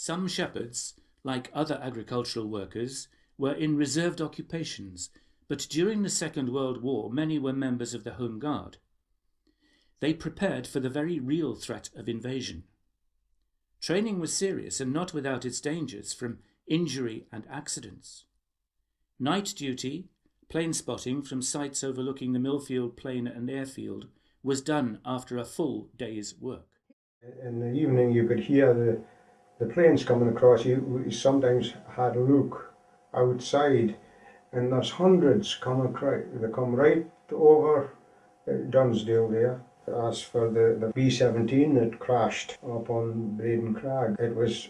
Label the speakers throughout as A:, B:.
A: Some shepherds, like other agricultural workers, were in reserved occupations, but during the Second World War many were members of the Home Guard. They prepared for the very real threat of invasion. Training was serious and not without its dangers from injury and accidents. Night duty, plane spotting from sites overlooking the Milfield plain and airfield, was done after a full day's work.
B: In the evening you could hear the planes coming across. You sometimes had a look outside and there's hundreds coming, they come right over Dunsdale there. As for the B-17 that crashed up on Braden Crag, it was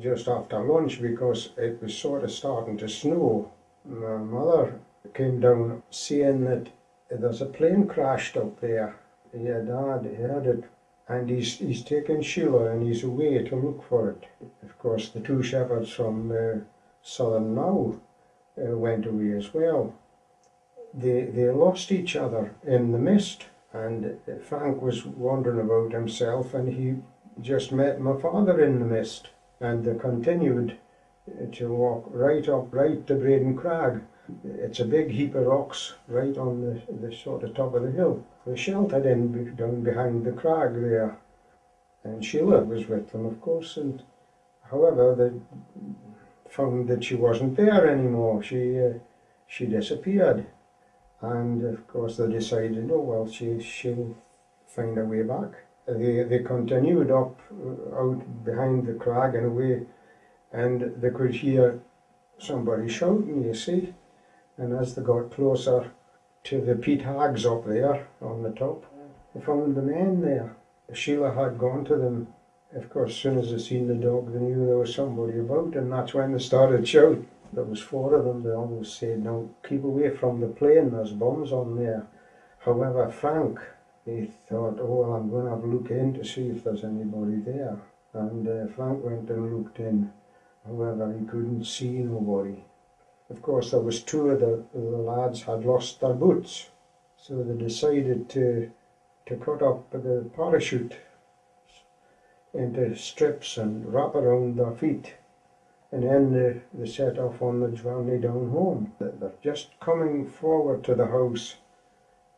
B: just after lunch because it was sort of starting to snow. My mother came down saying that there's a plane crashed up there. Yeah, Dad heard it, and he's taken Sheila and he's away to look for it. Of course, the two shepherds from Southern Now went away as well. They lost each other in the mist, and Frank was wandering about himself and he just met my father in the mist, and they continued to walk right to Braden Crag. It's a big heap of rocks right on the sort of top of the hill. They sheltered in down behind the crag there, and Sheila was with them, of course. And however, they found that she wasn't there anymore. She disappeared, and of course they decided, oh well, she'll find her way back. They continued up out behind the crag and away, and they could hear somebody shouting, you see. And as they got closer to the peat hags up there on the top, they found the men there. Sheila had gone to them. Of course, as soon as they seen the dog, they knew there was somebody about, and that's when they started shouting. There was 4 of them. They always said, now keep away from the plane, there's bombs on there. However, Frank, he thought, oh well, I'm going to have a look in to see if there's anybody there. And Frank went and looked in. However, he couldn't see nobody. Of course, there was 2 of the lads had lost their boots, so they decided to cut up the parachute into strips and wrap around their feet, and then they set off on the journey down home. They're just coming forward to the house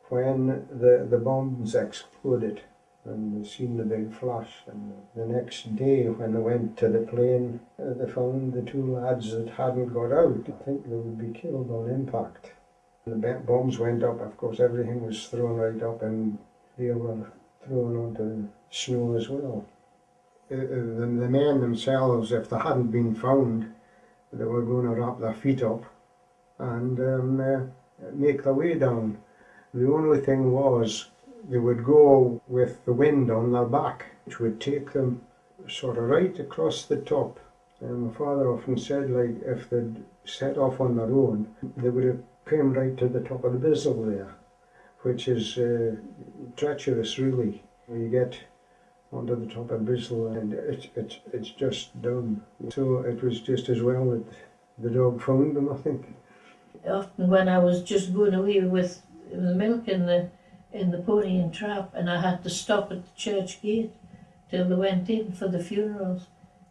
B: when the bombs exploded, and they seen the big flash. And the next day when they went to the plane, they found the 2 lads that hadn't got out. I think they would be killed on impact. The bombs went up, of course everything was thrown right up, and they were thrown onto the snow as well. The men themselves, if they hadn't been found, they were going to wrap their feet up and make their way down. The only thing was, they would go with the wind on their back, which would take them sort of right across the top. And my father often said, like, if they'd set off on their own, they would have come right to the top of the Bizzle there, which is treacherous really. You get onto the top of Bizzle and it's just down. So it was just as well that the dog found them, I think.
C: Often when I was just going away with the milk in the pony and trap, and I had to stop at the church gate till they went in for the funerals.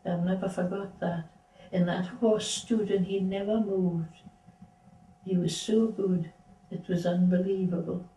C: I've never forgot that. And that horse stood and he never moved. He was so good, it was unbelievable.